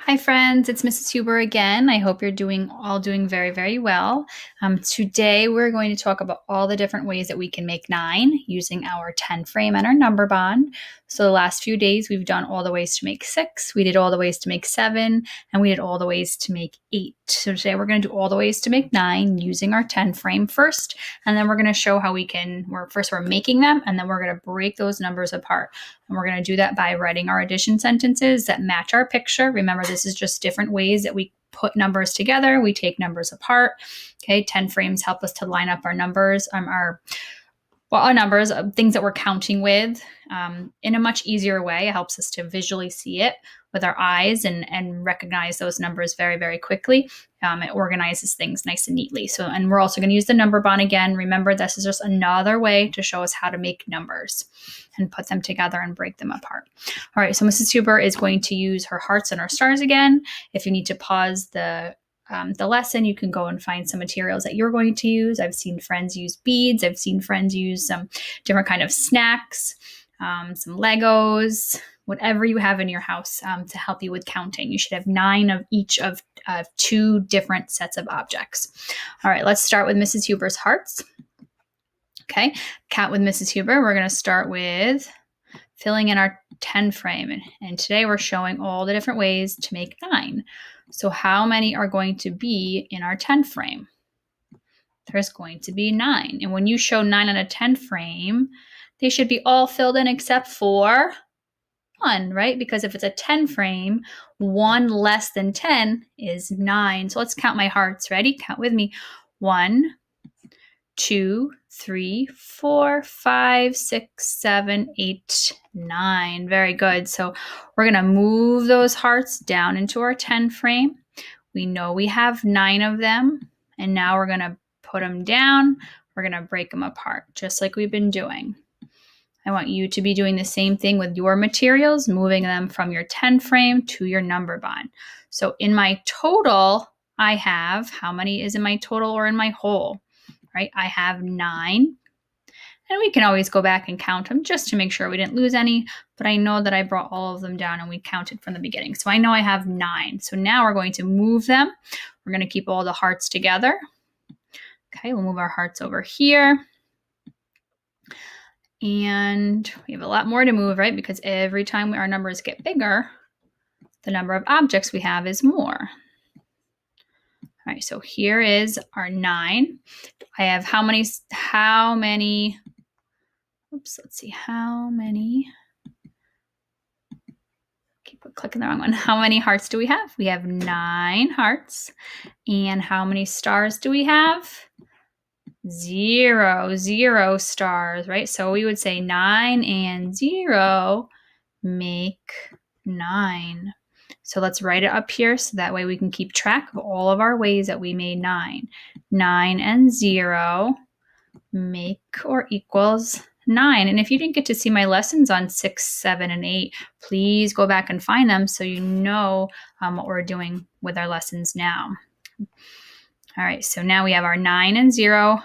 Hi friends, it's Mrs. Huber again. I hope you're all doing very, very well. Today we're going to talk about all the different ways that we can make 9 using our 10 frame and our number bond. So the last few days we've done all the ways to make 6, we did all the ways to make 7, and we did all the ways to make 8. So today we're going to do all the ways to make 9 using our 10 frame first, and then we're going to show how we're making them, and then we're going to break those numbers apart. And we're going to do that by writing our addition sentences that match our picture. Remember, this is just different ways that we put numbers together. We take numbers apart. Okay, 10 frames help us to line up our numbers, our numbers, things that we're counting with in a much easier way. It helps us to visually see it with our eyes and recognize those numbers very, very quickly. It organizes things nice and neatly. And we're also going to use the number bond again. Remember, this is just another way to show us how to make numbers and put them together and break them apart. All right, so Mrs. Huber is going to use her hearts and her stars again. If you need to pause the lesson, you can go and find some materials that you're going to use. I've seen friends use beads. I've seen friends use some different kind of snacks, some Legos, whatever you have in your house to help you with counting. You should have 9 of each of 2 different sets of objects. All right, let's start with Mrs. Huber's hearts. Okay, count with Mrs. Huber. We're going to start with filling in our 10 frame. And today we're showing all the different ways to make 9. So how many are going to be in our 10 frame? There's going to be 9. And when you show 9 on a 10 frame, they should be all filled in except for 1, right? Because if it's a 10 frame, 1 less than 10 is 9. So let's count my hearts. Ready? Count with me. 1, 2, 3, 4, 5, 6, 7, 8, 9. Very good. So we're going to move those hearts down into our 10 frame. We know we have 9 of them. And now we're going to put them down. We're going to break them apart, just like we've been doing. I want you to be doing the same thing with your materials, moving them from your 10 frame to your number bond. So in my total, I have, how many is in my total or in my whole? Right? I have 9. And we can always go back and count them just to make sure we didn't lose any. But I know that I brought all of them down and we counted from the beginning. So I know I have 9. So now we're going to move them. We're going to keep all the hearts together. Okay, we'll move our hearts over here. And we have a lot more to move, right? Because every time our numbers get bigger, the number of objects we have is more. All right, so here is our 9. I have how many, oops, let's see, how many, keep clicking the wrong one. How many hearts do we have? We have 9 hearts. And how many stars do we have? 0 stars, right? So we would say 9 and 0 make 9. So let's write it up here so that way we can keep track of all of our ways that we made 9. 9 and 0 make or equals 9. And if you didn't get to see my lessons on 6, 7, and 8, please go back and find them so you know what we're doing with our lessons now. All right, so now we have our 9 and 0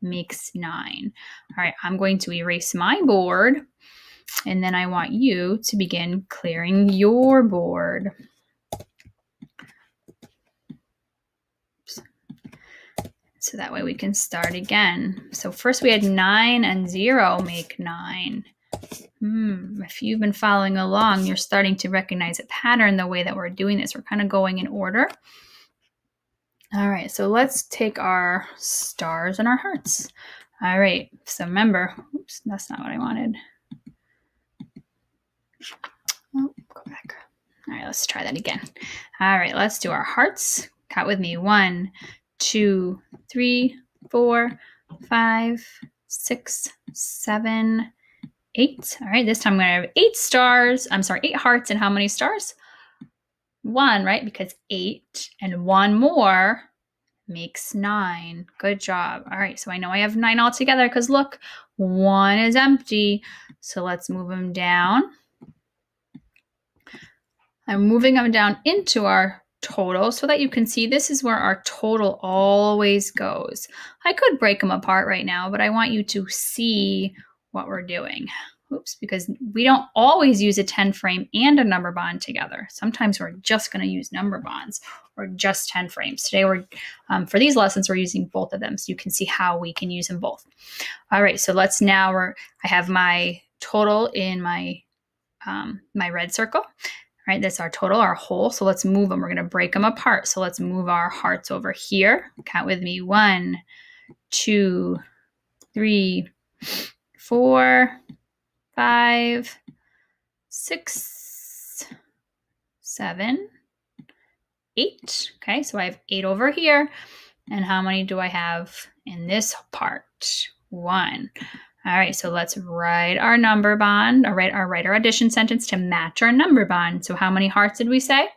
makes 9. All right, I'm going to erase my board. And then I want you to begin clearing your board. Oops. So that way we can start again. So first we had 9 and 0 make 9. If you've been following along, you're starting to recognize a pattern the way that we're doing this. We're kind of going in order. All right, so let's take our stars and our hearts. All right, so remember, oops, that's not what I wanted. Oh, go back. All right, let's try that again. All right, let's do our hearts. Count with me. 1, 2, 3, 4, 5, 6, 7, 8. All right, this time I'm going to have 8 stars. I'm sorry, 8 hearts. And how many stars? 1, right? Because 8 and 1 more makes 9. Good job. All right, so I know I have 9 all together because look, 1 is empty. So let's move them down. I'm moving them down into our total so that you can see this is where our total always goes. I could break them apart right now, but I want you to see what we're doing. Oops, because we don't always use a 10 frame and a number bond together. Sometimes we're just going to use number bonds or just 10 frames. Today, for these lessons, we're using both of them, so you can see how we can use them both. All right, so let's now, I have my total in my red circle. All right, that's our total, our whole. So let's move them. We're going to break them apart. So let's move our hearts over here. Count with me. 1, 2, 3, 4, 5, 6, 7, 8. Okay, so I have 8 over here. And how many do I have in this part? 1. All right, so let's write our number bond, or write our addition sentence to match our number bond. So how many hearts did we say?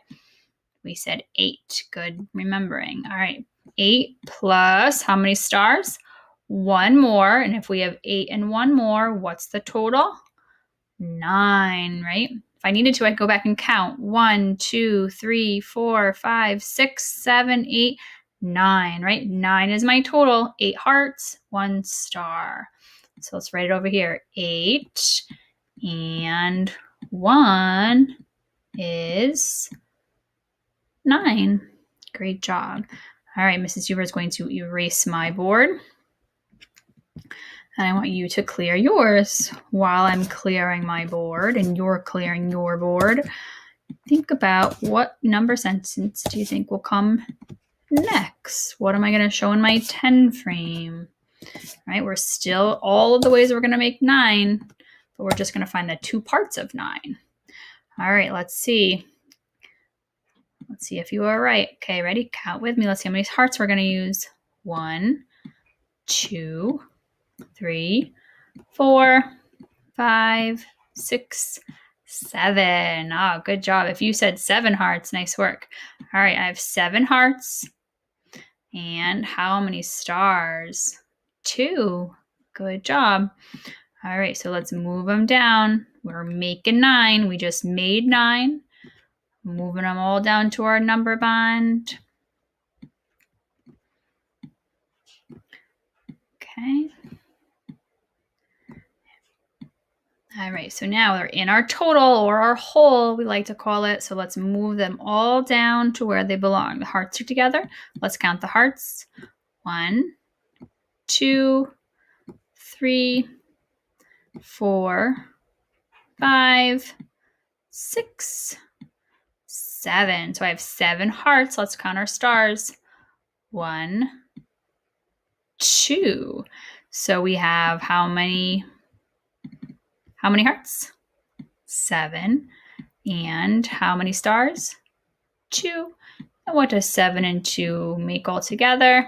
We said 8. Good remembering. All right, 8 plus how many stars? 1 more. And if we have 8 and 1 more, what's the total? 9, right? If I needed to, I'd go back and count. 1, 2, 3, 4, 5, 6, 7, 8, 9, right? 9 is my total. 8 hearts, 1 star. So let's write it over here. 8 and 1 is 9. Great job. All right, Mrs. Huber is going to erase my board. And I want you to clear yours. While I'm clearing my board and you're clearing your board, think about what number sentence do you think will come next? What am I going to show in my 10 frame? All right, we're still all of the ways we're going to make 9, but we're just going to find the 2 parts of 9. All right, let's see. Let's see if you are right. Okay, ready? Count with me. Let's see how many hearts we're going to use. 1, 2, 3, 4, 5, 6, 7. Oh, good job. If you said 7 hearts, nice work. All right, I have 7 hearts. And how many stars? 2. Good job. All right, so let's move them down. We're making 9. We just made 9. Moving them all down to our number bond. Okay. All right, so now they're in our total, or our whole, we like to call it. So let's move them all down to where they belong. The hearts are together. Let's count the hearts. 1, 2, 3, 4, 5, 6, 7. So I have 7 hearts. Let's count our stars. 1, 2. So we have how many hearts? 7. And how many stars? 2. And what does 7 and 2 make all together?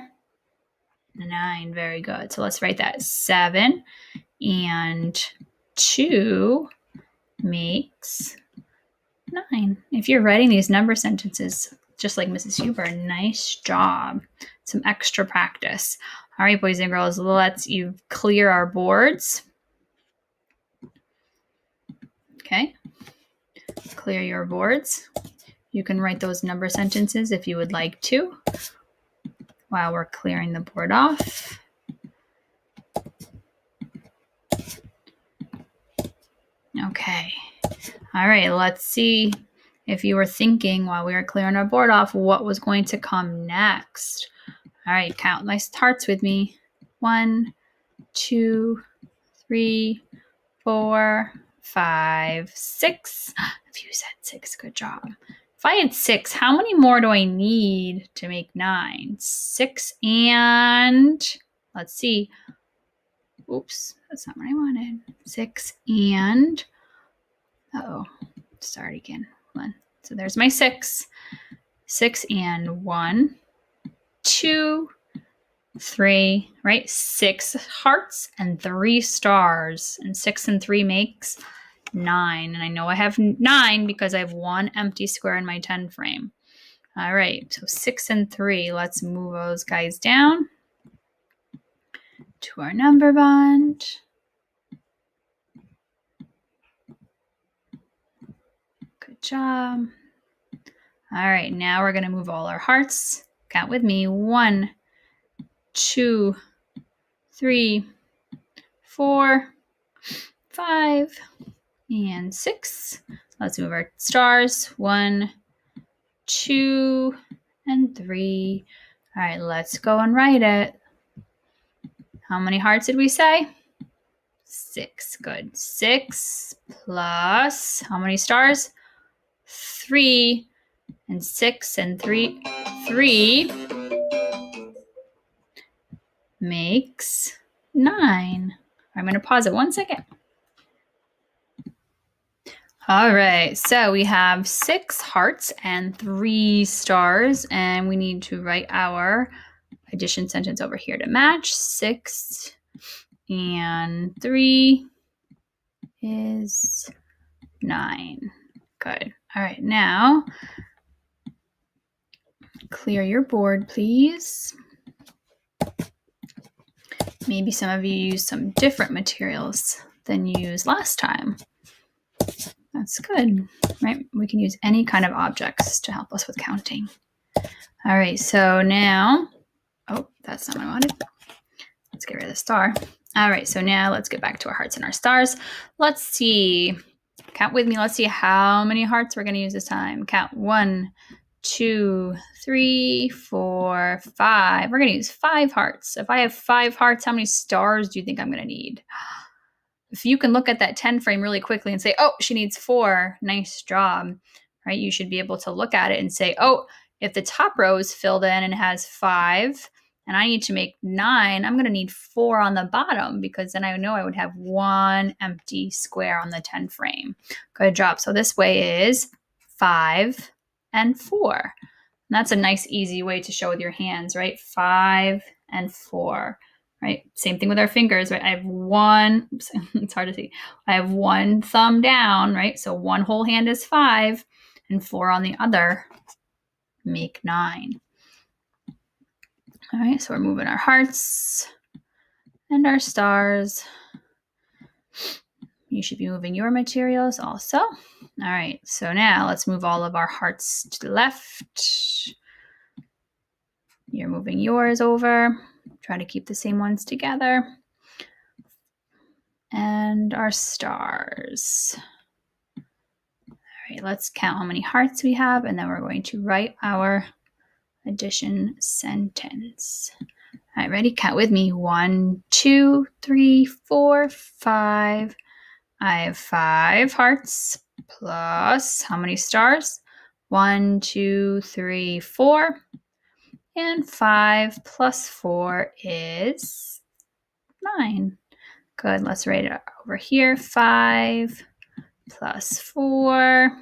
9. Very good. So let's write that. 7 and 2 makes 9. If you're writing these number sentences just like Mrs. Huber, nice job. Some extra practice. All right, boys and girls, let's clear our boards. Okay, clear your boards. You can write those number sentences if you would like to while we're clearing the board off. Okay, all right, let's see if you were thinking while we were clearing our board off what was going to come next. All right, count my hearts with me. 1, 2, 3, 4, 5, 6. If you said 6, good job. If I had 6, how many more do I need to make 9? 6 and, let's see. Oops, that's not what I wanted. 6 and, start again. 1. So there's my 6. 6 and 1, 2, 3, right? 6 hearts and 3 stars. And 6 and 3 makes 9. And I know I have 9 because I have 1 empty square in my 10 frame. All right, so 6 and 3. Let's move those guys down to our number bond. Good job. All right, now we're going to move all our hearts. Count with me. 1, 2, 3, 4, 5, and 6. Let's move our stars. 1, 2, and 3. All right, let's go and write it. How many hearts did we say? 6. Good. 6 plus how many stars? 3. And 6 and 3. 3 makes 9. I'm going to pause it 1 second. All right, so we have 6 hearts and 3 stars, and we need to write our addition sentence over here to match. 6 and 3 is 9. Good. All right, now clear your board, please. Maybe some of you used some different materials than you used last time. That's good, right? We can use any kind of objects to help us with counting. All right, so now, oh, that's not what I wanted. Let's get rid of the star. All right, so now let's get back to our hearts and our stars. Let's see, count with me. Let's see how many hearts we're gonna use this time. Count 1, 2, 3, 4, 5. We're gonna use 5 hearts. If I have 5 hearts, how many stars do you think I'm gonna need? If you can look at that 10 frame really quickly and say, oh, she needs 4, nice job, right? You should be able to look at it and say, oh, if the top row is filled in and has 5, and I need to make 9, I'm going to need 4 on the bottom, because then I know I would have 1 empty square on the 10 frame. Good job. So this way is 5 and 4. And that's a nice, easy way to show with your hands, right? 5 and 4. Right? Same thing with our fingers, right? I have one, oops, it's hard to see. I have 1 thumb down, right? So 1 whole hand is 5 and 4 on the other make 9. All right, so we're moving our hearts and our stars. You should be moving your materials also. All right, so now let's move all of our hearts to the left. You're moving yours over. Try to keep the same ones together. And our stars. All right, let's count how many hearts we have, and then we're going to write our addition sentence. All right, ready? Count with me. 1, 2, 3, 4, 5. I have 5 hearts plus how many stars? 1, 2, 3, 4. And 5 plus 4 is 9. Good, let's write it over here. 5 plus 4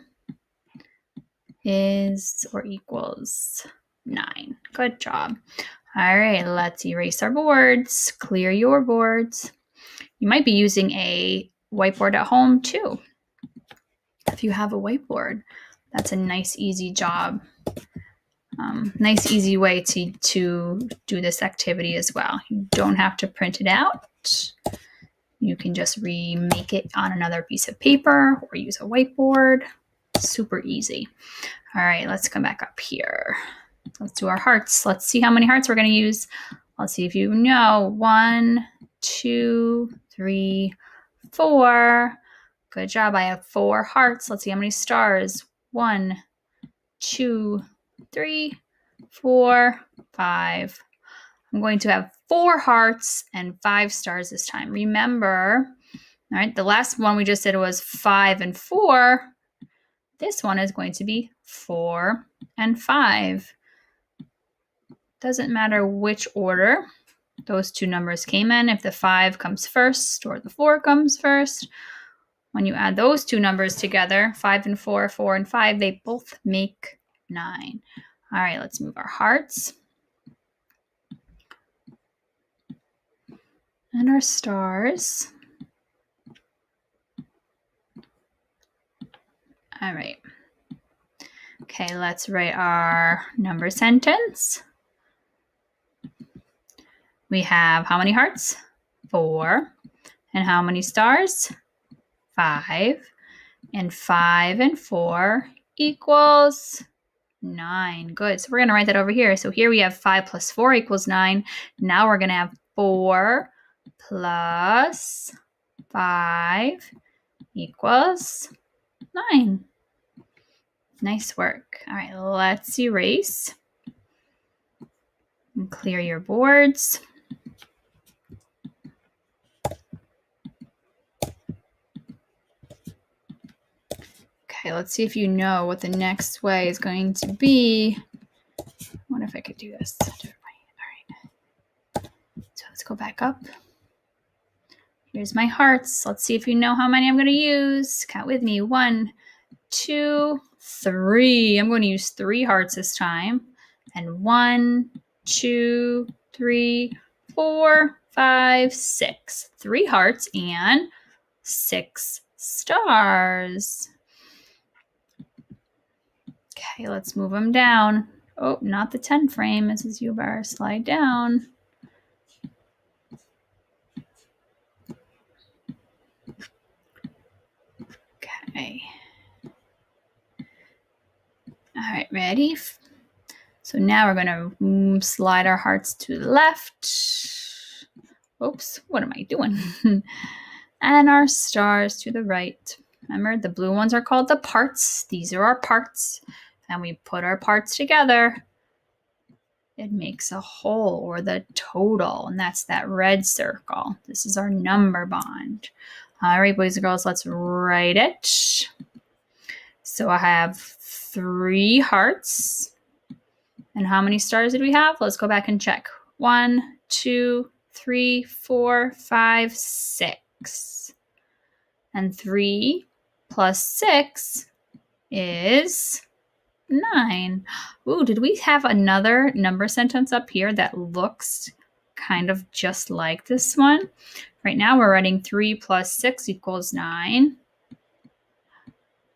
is or equals 9. Good job. All right, let's erase our boards. Clear your boards. You might be using a whiteboard at home too. If you have a whiteboard, that's a nice, easy job. Nice, easy way to do this activity as well. You don't have to print it out. You can just remake it on another piece of paper or use a whiteboard. Super easy. All right, let's come back up here. Let's do our hearts. Let's see how many hearts we're going to use. Let's see if you know. 1, 2, 3, 4. Good job. I have 4 hearts. Let's see how many stars. 1, 2, 3, 4, 5. I'm going to have 4 hearts and 5 stars this time. Remember, all right, the last one we just did was 5 and 4. This one is going to be 4 and 5. Doesn't matter which order those two numbers came in. If the 5 comes first or the 4 comes first, when you add those two numbers together, 5 and 4, 4 and 5, they both make 9. All right, let's move our hearts and our stars. All right. Okay, let's write our number sentence. We have how many hearts? 4. And how many stars? 5. And 5 and 4 equals 9. Good. So we're going to write that over here. So here we have 5 plus 4 equals 9. Now we're going to have 4 plus 5 equals 9. Nice work. All right, let's erase and clear your boards. Okay, let's see if you know what the next way is going to be. What if I could do this differently? All right. So let's go back up. Here's my hearts. Let's see if you know how many I'm going to use. Count with me. 1, 2, 3. I'm going to use 3 hearts this time. And 1, 2, 3, 4, 5, 6. 3 hearts and 6 stars. Okay, let's move them down. Oh, not the 10 frame, Mrs. Huber. Slide down. Okay. All right, ready? So now we're going to slide our hearts to the left. Oops, what am I doing? And our stars to the right. Remember, the blue ones are called the parts. These are our parts. And we put our parts together. It makes a whole, or the total, and that's that red circle. This is our number bond. All right, boys and girls, let's write it. So I have 3 hearts. And how many stars did we have? Let's go back and check. 1, 2, 3, 4, 5, 6. And 3 plus 6 is 9. Ooh, did we have another number sentence up here that looks kind of just like this one? Right now we're writing 3 plus 6 equals 9.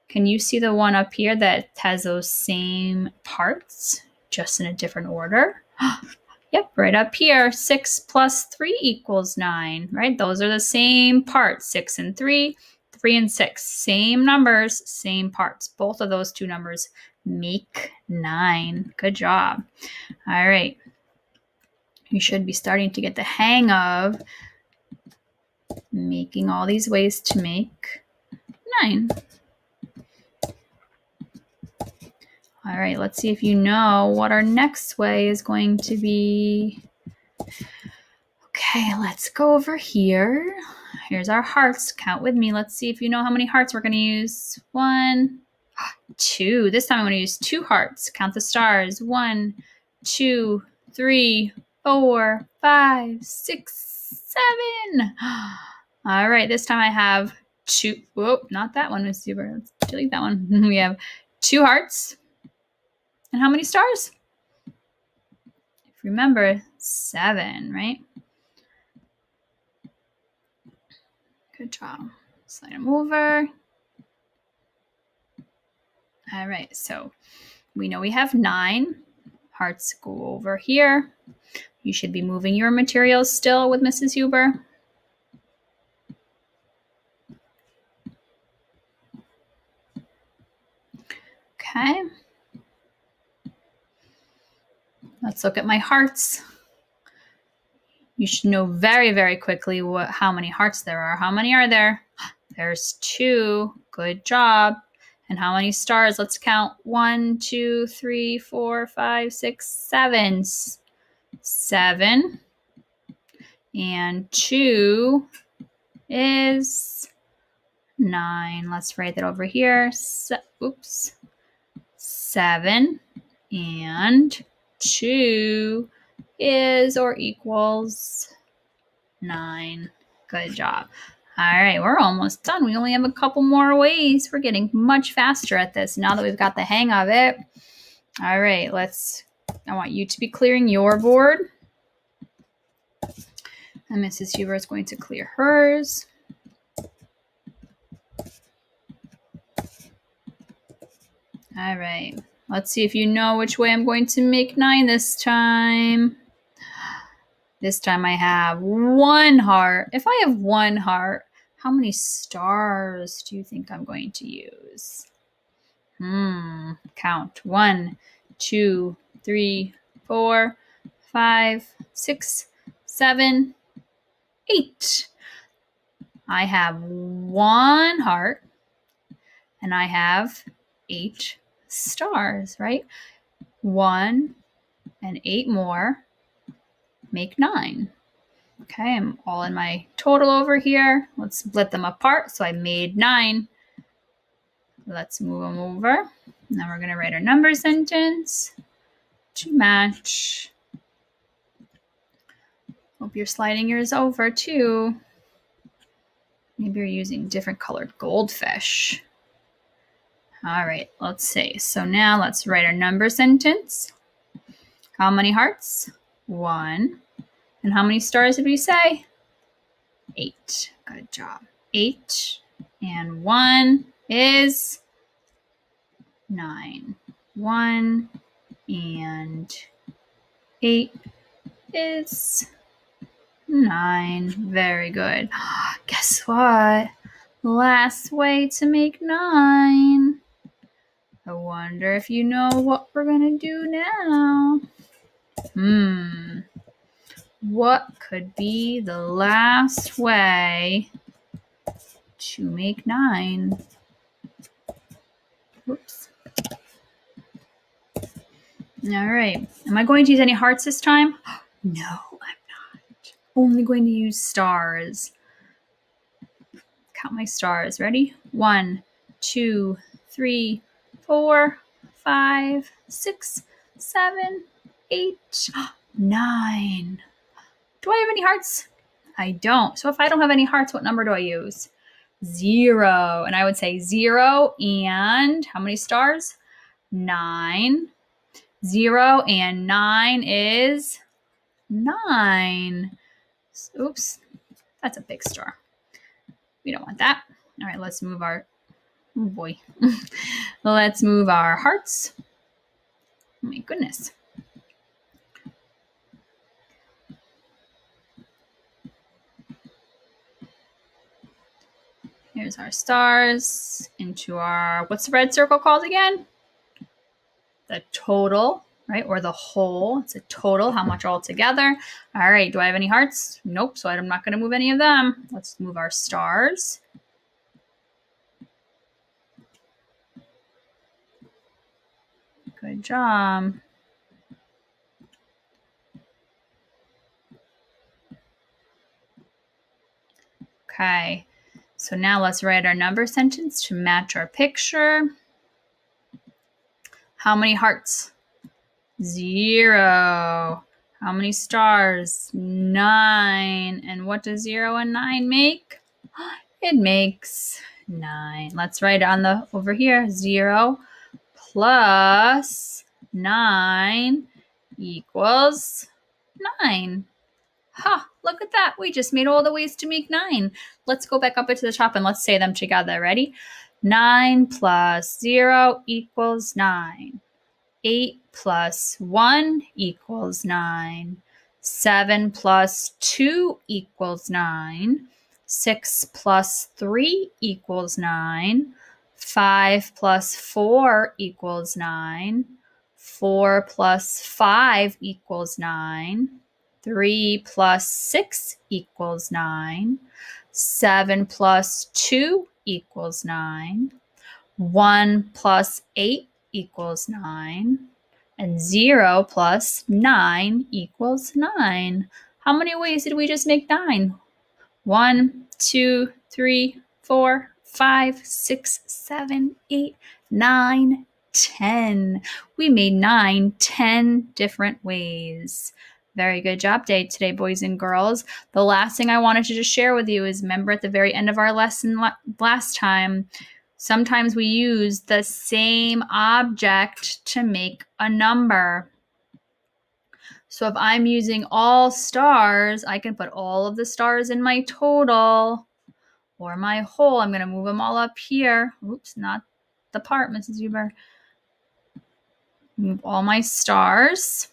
Can you see the one up here that has those same parts, just in a different order? Yep, right up here, 6 plus 3 equals 9, right? Those are the same parts, 6 and 3, 3 and 6. Same numbers, same parts. Both of those two numbers make 9. Good job. All right. You should be starting to get the hang of making all these ways to make 9. All right, let's see if you know what our next way is going to be. Okay, let's go over here. Here's our hearts. Count with me. Let's see if you know how many hearts we're going to use. 1, 2. This time I'm going to use 2 hearts. Count the stars. 1, 2, 3, 4, 5, 6, 7. All right, this time I have 2. Whoa, not that one, Miss Huber. Let's delete that one. We have 2 hearts. And how many stars? If you remember, 7, right? Good job. Slide them over. All right, so we know we have 9. Hearts go over here. You should be moving your materials still with Mrs. Huber. Okay. Let's look at my hearts. You should know very, very quickly how many hearts there are. How many are there? There's 2. Good job. And how many stars? Let's count. 1, 2, 3, 4, 5, 6, 7. 7. And 2 is 9. Let's write that over here. Oops. 7 and 2 is or equals 9. Good job. All right, we're almost done. We only have a couple more ways. We're getting much faster at this now that we've got the hang of it. All right, I want you to be clearing your board. And Mrs. Huber is going to clear hers. All right, let's see if you know which way I'm going to make 9 this time. This time I have 1 heart. If I have 1 heart, how many stars do you think I'm going to use? Count. 1, 2, 3, 4, 5, 6, 7, 8. I have 1 heart and I have 8 stars, right? 1 and 8 more make 9. Okay, I'm all in my total over here. Let's split them apart. So I made 9. Let's move them over. Now we're going to write our number sentence to match. Hope you're sliding yours over too. Maybe you're using different colored goldfish. All right, let's see. So now let's write our number sentence. How many hearts? 1. And how many stars did we say? 8. Good job. 8 and 1 is 9. 1 and 8 is 9. Very good. Guess what? Last way to make 9. I wonder if you know what we're going to do now. What could be the last way to make 9? Oops. All right. Am I going to use any hearts this time? No, I'm not. Only going to use stars. Count my stars. Ready? 1, 2, 3, 4, 5, 6, 7, 8, 9. Do I have any hearts? I don't. So if I don't have any hearts, what number do I use? 0. And I would say 0 and how many stars? 9. 0 and 9 is 9. Oops, that's a big star. We don't want that. All right, let's move our, oh boy. Let's move our hearts. Oh my goodness. Here's our stars into our, what's the red circle called again? The total, right? Or the whole. It's a total, how much all together. All right, do I have any hearts? Nope, so I'm not going to move any of them. Let's move our stars. Good job. Okay, so now let's write our number sentence to match our picture. How many hearts? 0. How many stars? 9. And what does 0 and 9 make? It makes 9. Let's write it on the over here. 0 plus 9 equals 9. Ha, look at that. We just made all the ways to make 9. Let's go back up into the top and let's say them together. Ready? 9 plus 0 equals 9. 8 plus 1 equals 9. 7 plus 2 equals 9. 6 plus 3 equals 9. 5 plus 4 equals 9. 4 plus 5 equals 9. 3 plus 6 equals 9. 7 plus 2 equals 9. 1 plus 8 equals 9. And 0 plus 9 equals 9. How many ways did we just make 9? 1, 2, 3, 4, 5, 6, 7, 8, 9, 10. We made 9, 10 different ways. Very good job day today, boys and girls. The last thing I wanted to just share with you is, remember at the very end of our lesson last time, sometimes we use the same object to make a number. So if I'm using all stars, I can put all of the stars in my total or my whole. I'm going to move them all up here. Oops, not the part, Mrs. Huber. Move all my stars.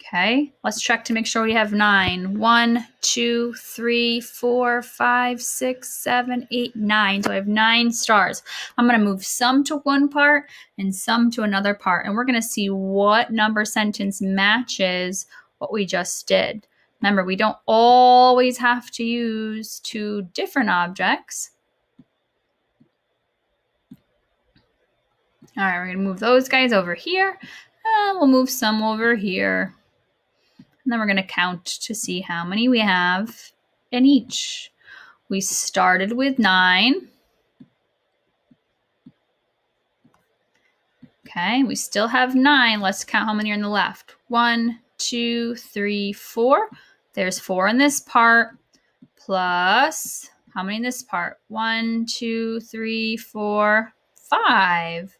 Okay, let's check to make sure we have 9. 1, 2, 3, 4, 5, 6, 7, 8, 9. So I have 9 stars. I'm going to move some to one part and some to another part. And we're going to see what number sentence matches what we just did. Remember, we don't always have to use two different objects. All right, we're going to move those guys over here, and we'll move some over here. And then we're going to count to see how many we have in each. We started with 9. Okay, we still have 9. Let's count how many are in the left. 1, 2, 3, 4. There's 4 in this part, plus how many in this part? 1, 2, 3, 4, 5.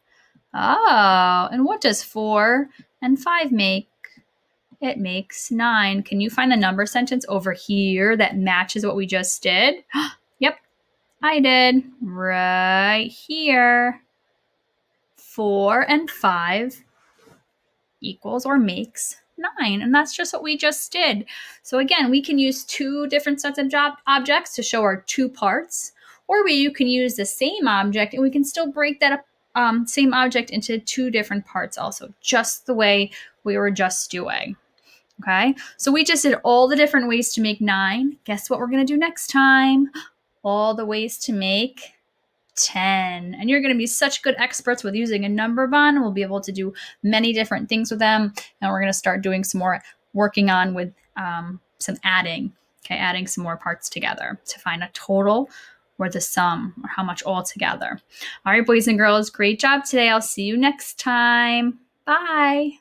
Oh, and what does 4 and 5 make? It makes 9. Can you find the number sentence over here that matches what we just did? Yep, I did. Right here. 4 and 5 equals or makes 9. And that's just what we just did. So again, we can use two different sets of objects to show our two parts. Or you can use the same object and we can still break that same object into two different parts also, just the way we were just doing. Okay, so we just did all the different ways to make 9. Guess what we're going to do next time? All the ways to make 10. And you're going to be such good experts with using a number bond. We'll be able to do many different things with them. And we're going to start doing some more working on with some adding. Okay, adding some more parts together to find a total or the sum or how much all together. All right, boys and girls, great job today. I'll see you next time. Bye.